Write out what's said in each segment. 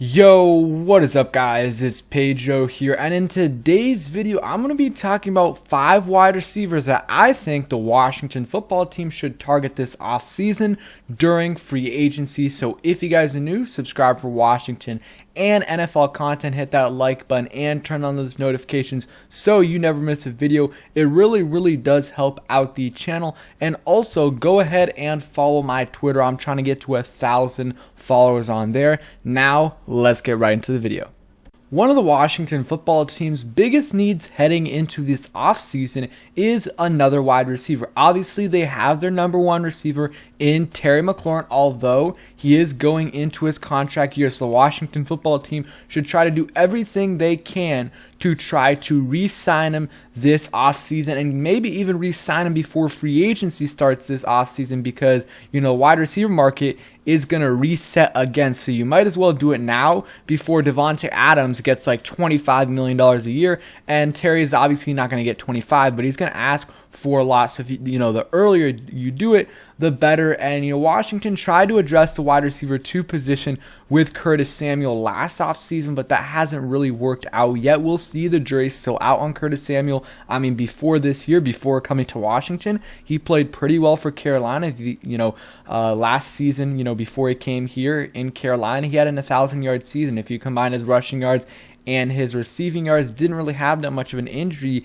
Yo, what is up guys? It's Pedro here, and in today's video I'm going to be talking about 5 wide receivers that I think the Washington football team should target this offseason during free agency. So if you guys are new, subscribe for Washington and NFL content, hit that like button and turn on those notifications so you never miss a video. It really does help out the channel. And also go ahead and follow my Twitter. I'm trying to get to 1,000 followers on there. Now let's get right into the video. One of the Washington football team's biggest needs heading into this offseason is another wide receiver. Obviously, they have their number one receiver in Terry McLaurin, although he is going into his contract year. So the Washington football team should try to do everything they can to try to re-sign him this offseason and maybe even re-sign him before free agency starts this offseason because, wide receiver market is going to reset again. So you might as well do it now before Davante Adams gets like $25 million a year. And Terry is obviously not going to get 25, but he's going to ask for lots of, the earlier you do it, the better. And, Washington tried to address the wide receiver 2 position with Curtis Samuel last offseason, but that hasn't really worked out yet. We'll see. The jury's still out on Curtis Samuel. Before this year, before coming to Washington, he played pretty well for Carolina. Last season, before he came here in Carolina, he had an 1,000-yard season. If you combine his rushing yards and his receiving yards, didn't really have that much of an injury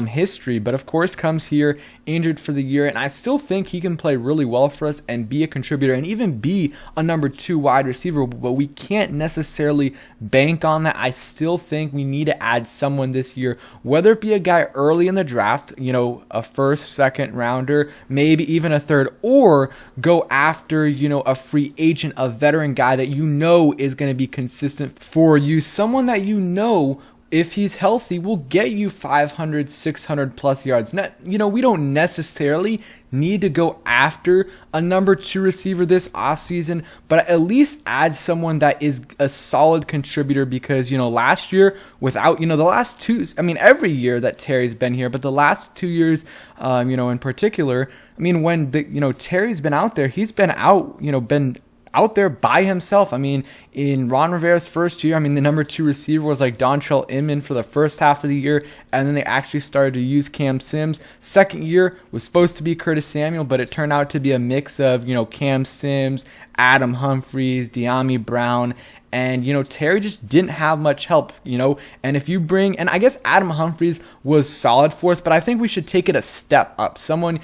history, but of course comes here injured for the year, and I still think he can play really well for us and be a contributor and even be a number 2 wide receiver, but we can't necessarily bank on that. I still think we need to add someone this year, whether it be a guy early in the draft, a first, second rounder, maybe even a third, or go after, a free agent, a veteran guy that is going to be consistent for you, someone that if he's healthy, will get you 500, 600 plus yards. We don't necessarily need to go after a number 2 receiver this offseason, but at least add someone that is a solid contributor because, last year without, the last 2, every year that Terry's been here, but the last 2 years, in particular, when Terry's been out there, he's been out there by himself. In Ron Rivera's first year, the number 2 receiver was like Dontrell Inman for the first half of the year, and then they actually started to use Cam Sims. Second year was supposed to be Curtis Samuel, but it turned out to be a mix of, Cam Sims, Adam Humphries, De'Ami Brown, and, Terry just didn't have much help, and if you bring, and I guess Adam Humphries was solid for us, but I think we should take it a step up. Someone,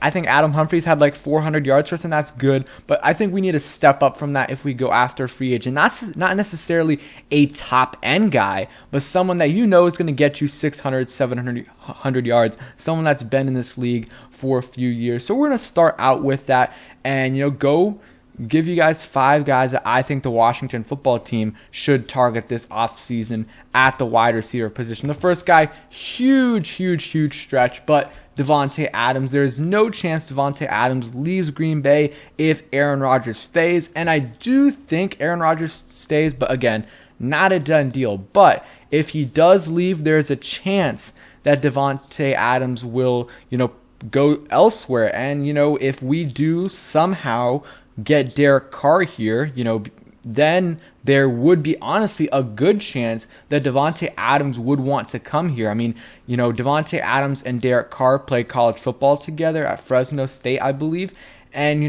I think Adam Humphries had like 400 yards for us, and that's good, but I think we need to step up from that if we go after a free agent. Not necessarily a top end guy, but someone that is going to get you 600, 700 yards, someone that's been in this league for a few years. So we're going to start out with that and, go give you guys 5 guys that I think the Washington football team should target this offseason at the wide receiver position. The first guy, huge stretch, but Davante Adams. There's no chance Davante Adams leaves Green Bay if Aaron Rodgers stays, and I do think Aaron Rodgers stays, but again, not a done deal. But if he does leave, there's a chance that Davante Adams will, go elsewhere, and if we do somehow get Derek Carr here, then there would be honestly a good chance that Davante Adams would want to come here. Davante Adams and Derek Carr play college football together at Fresno State, I believe. And,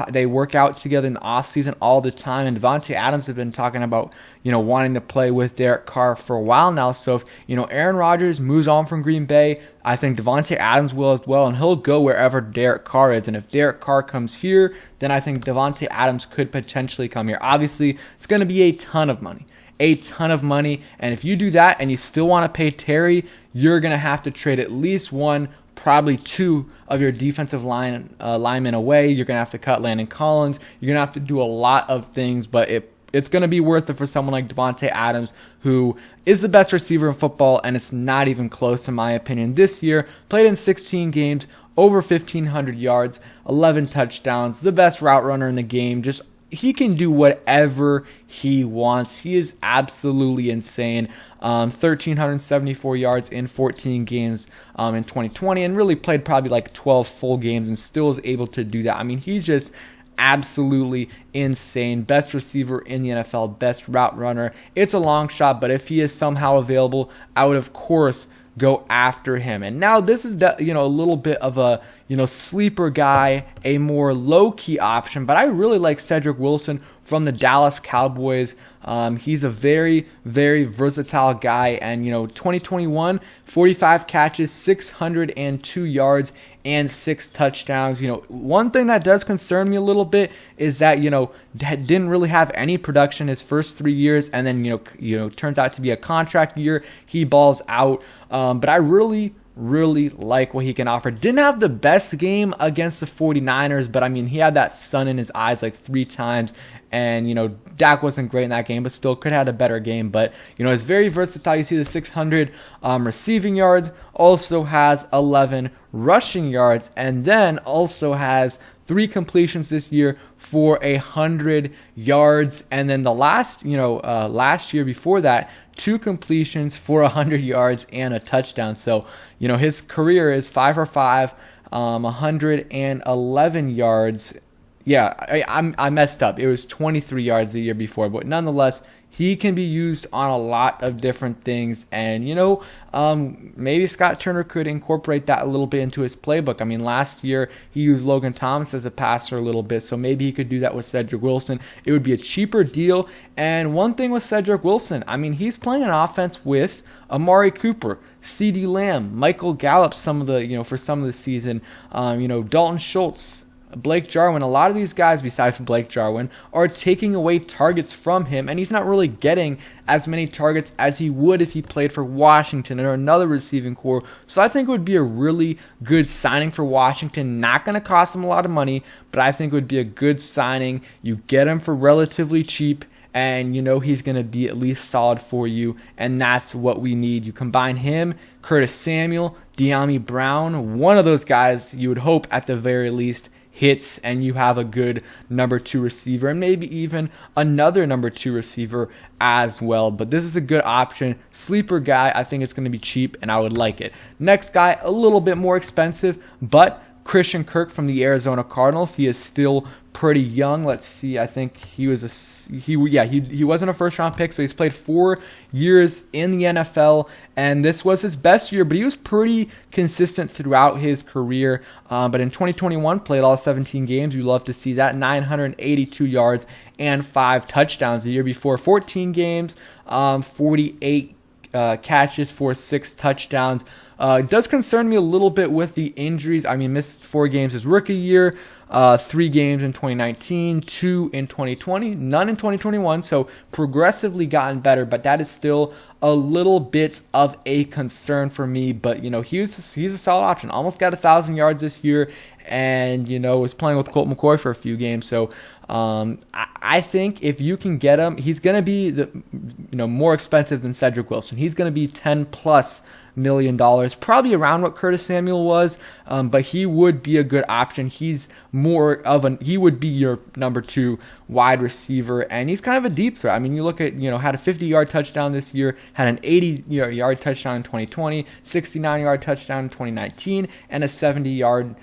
they work out together in the offseason all the time. And Davante Adams has been talking about, wanting to play with Derek Carr for a while now. So if, Aaron Rodgers moves on from Green Bay, I think Davante Adams will as well. And he'll go wherever Derek Carr is. And if Derek Carr comes here, then I think Davante Adams could potentially come here. Obviously, it's going to be a ton of money. And if you do that and you still want to pay Terry, you're going to have to trade at least one, probably 2 of your defensive linemen away. You're going to have to cut Landon Collins. You're going to have to do a lot of things, but it's going to be worth it for someone like Davante Adams, who is the best receiver in football, and it's not even close in my opinion. This year, played in 16 games, over 1,500 yards, 11 touchdowns, the best route runner in the game, he can do whatever he wants. He is absolutely insane. 1,374 yards in 14 games in 2020, and really played probably like 12 full games and still is able to do that. He's just absolutely insane. Best receiver in the NFL, best route runner. It's a long shot, but if he is somehow available, I would of course go after him. And now this is a little bit of a sleeper guy, a more low-key option, but I really like Cedric Wilson from the Dallas Cowboys. He's a very, very versatile guy, and 2021, 45 catches, 602 yards, and 6 touchdowns. One thing that does concern me a little bit is that didn't really have any production his first 3 years, and then turns out to be a contract year. He balls out, but I really like what he can offer. Didn't have the best game against the 49ers, but he had that sun in his eyes like 3 times. And, Dak wasn't great in that game, but still could have had a better game. But, it's very versatile. You see the 600 receiving yards, also has 11 rushing yards, and then also has 3 completions this year for 100 yards. And then the last year before that, 2 completions for 100 yards and a touchdown. So, his career is 5 for 5, 111 yards. Yeah, I messed up. It was 23 yards the year before, but nonetheless, he can be used on a lot of different things, and maybe Scott Turner could incorporate that a little bit into his playbook. Last year he used Logan Thomas as a passer a little bit, so maybe he could do that with Cedric Wilson. It would be a cheaper deal. And one thing with Cedric Wilson, he's playing an offense with Amari Cooper, CeeDee Lamb, Michael Gallup, for some of the season, Dalton Schultz, Blake Jarwin. A lot of these guys besides Blake Jarwin are taking away targets from him, and he's not really getting as many targets as he would if he played for Washington or another receiving core. So I think it would be a really good signing for Washington. Not going to cost him a lot of money, but I think it would be a good signing. You get him for relatively cheap, and he's going to be at least solid for you, and that's what we need. You combine him, Curtis Samuel, De'Ami Brown, one of those guys you would hope at the very least hits, and you have a good number 2 receiver, and maybe even another number 2 receiver as well. But this is a good option. Sleeper guy. I think it's going to be cheap, and I would like it. Next guy, a little bit more expensive, but Christian Kirk from the Arizona Cardinals. He is still pretty young. Let's see. I think he wasn't a first round pick, so he's played 4 years in the NFL, and this was his best year, but he was pretty consistent throughout his career. But in 2021, played all 17 games. You love to see that. 982 yards and 5 touchdowns. The year before, 14 games, 48 catches for 6 touchdowns. It does concern me a little bit with the injuries. Missed 4 games his rookie year, 3 games in 2019, 2 in 2020, none in 2021. So progressively gotten better, but that is still a little bit of a concern for me. But he's a solid option. Almost got 1,000 yards this year, and was playing with Colt McCoy for a few games. So I think if you can get him, he's going to be more expensive than Cedric Wilson. He's going to be $10+ million, probably around what Curtis Samuel was, but he would be a good option. He would be your number 2 wide receiver, and he's kind of a deep threat. You look at, had a 50-yard touchdown this year, had an 80-yard touchdown in 2020, 69-yard touchdown in 2019, and a 70-yard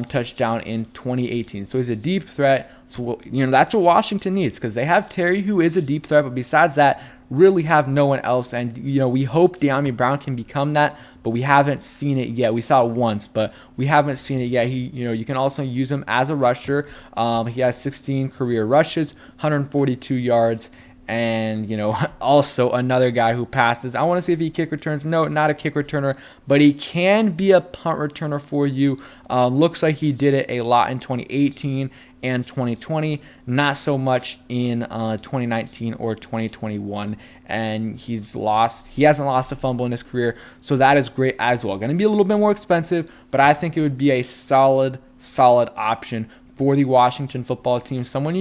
touchdown in 2018. So he's a deep threat. So that's what Washington needs, because they have Terry, who is a deep threat, but besides that, really have no one else. And we hope De'Ami Brown can become that, but we haven't seen it yet. We saw it once, but we haven't seen it yet. You can also use him as a rusher. He has 16 career rushes, 142 yards, and also another guy who passes. I want to see if he kick returns. No, not a kick returner, but he can be a punt returner for you. Looks like he did it a lot in 2018 and 2020, not so much in 2019 or 2021, and he hasn't lost a fumble in his career, so that is great as well. Going to be a little bit more expensive, but I think it would be a solid option for the Washington football team. Someone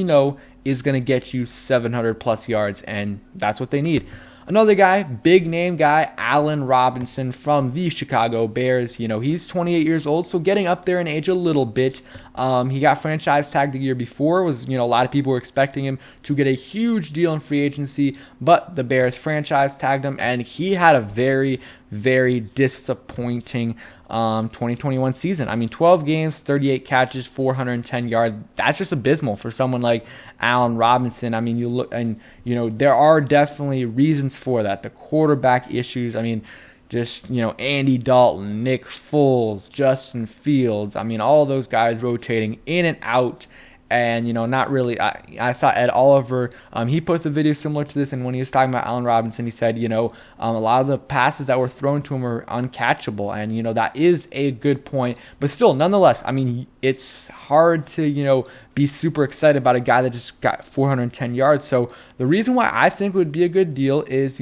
is going to get you 700+ yards, and that's what they need. Another guy, big name guy, Allen Robinson from the Chicago Bears. He's 28 years old, so getting up there in age a little bit. He got franchise tagged the year before. A lot of people were expecting him to get a huge deal in free agency, but the Bears franchise tagged him, and he had a very, very disappointing 2021 season. I mean, 12 games, 38 catches, 410 yards. That's just abysmal for someone like Allen Robinson. I mean, you look and, there are definitely reasons for that. The quarterback issues. I mean, just, Andy Dalton, Nick Foles, Justin Fields. I mean, all those guys rotating in and out. And, not really. I saw Ed Oliver. He posted a video similar to this. And when he was talking about Allen Robinson, he said, a lot of the passes that were thrown to him are uncatchable. And, that is a good point. But still, nonetheless, I mean, it's hard to, be super excited about a guy that just got 410 yards. So the reason why I think it would be a good deal is,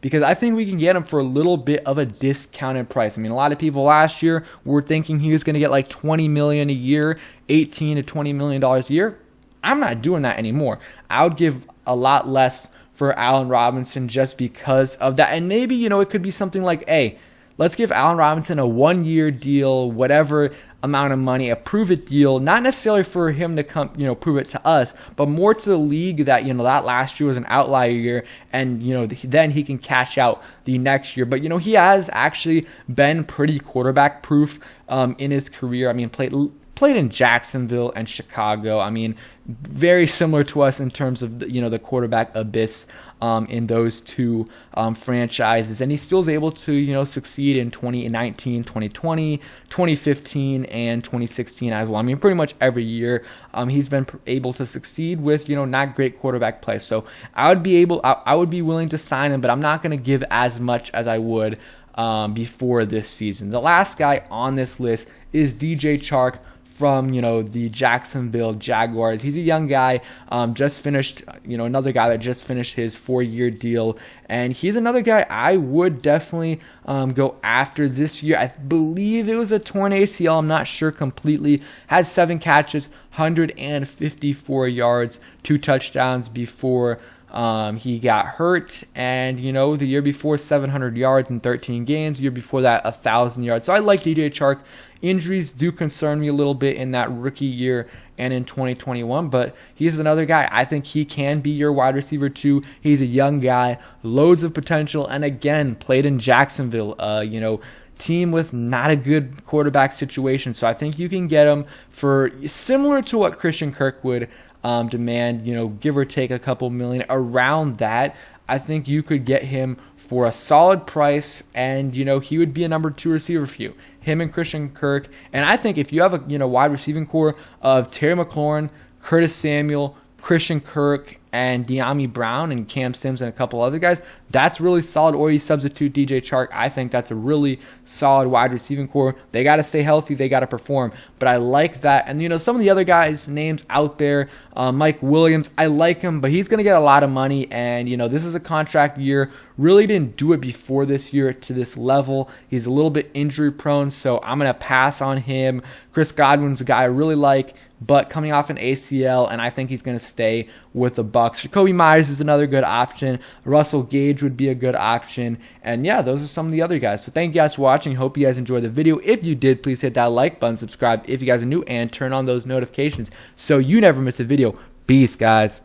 because I think we can get him for a little bit of a discounted price. I mean, a lot of people last year were thinking he was going to get like $20 million a year, $18 to $20 million a year. I'm not doing that anymore. I would give a lot less for Allen Robinson just because of that. And maybe, it could be something like, hey, let's give Allen Robinson a 1-year deal, whatever amount of money, a prove-it deal, not necessarily for him to come, prove it to us, but more to the league that, that last year was an outlier year, and, then he can cash out the next year. But, he has actually been pretty quarterback-proof in his career. I mean, played in Jacksonville and Chicago. I mean, very similar to us in terms of the quarterback abyss in those two franchises, and he still is able to succeed in 2019, 2020, 2015, and 2016 as well. I mean, pretty much every year he's been able to succeed with not great quarterback play. So I would be willing to sign him, but I'm not going to give as much as I would before this season. The last guy on this list is DJ Chark from the Jacksonville Jaguars. He's a young guy, just finished, another guy that just finished his 4-year deal, and he's another guy I would definitely go after this year. I believe it was a torn ACL. I'm not sure completely. Had 7 catches, 154 yards, 2 touchdowns before he got hurt, and the year before 700 yards in 13 games, the year before that 1,000 yards. So I like DJ Chark. Injuries do concern me a little bit in that rookie year and in 2021, but he's another guy. I think he can be your wide receiver too. He's a young guy, loads of potential, and again, played in Jacksonville, team with not a good quarterback situation. So I think you can get him for similar to what Christian Kirk would demand, give or take a couple million around that. I think you could get him for a solid price, and he would be a number 2 receiver for you. Him and Christian Kirk, and I think if you have a wide receiving core of Terry McLaurin, Curtis Samuel, Christian Kirk, and De'Ami Brown and Cam Sims and a couple other guys, that's really solid. Or you substitute DJ Chark. I think that's a really solid wide receiving core. They got to stay healthy. They got to perform. But I like that. And, some of the other guys' names out there, Mike Williams, I like him, but he's going to get a lot of money. And, this is a contract year. Really didn't do it before this year to this level. He's a little bit injury prone, so I'm going to pass on him. Chris Godwin's a guy I really like, but coming off an ACL, and I think he's going to stay with the Bucs. Jacoby Myers is another good option. Russell Gage would be a good option. And yeah, those are some of the other guys. So thank you guys for watching. Hope you guys enjoyed the video. If you did, please hit that like button, subscribe if you guys are new, and turn on those notifications so you never miss a video. Peace, guys.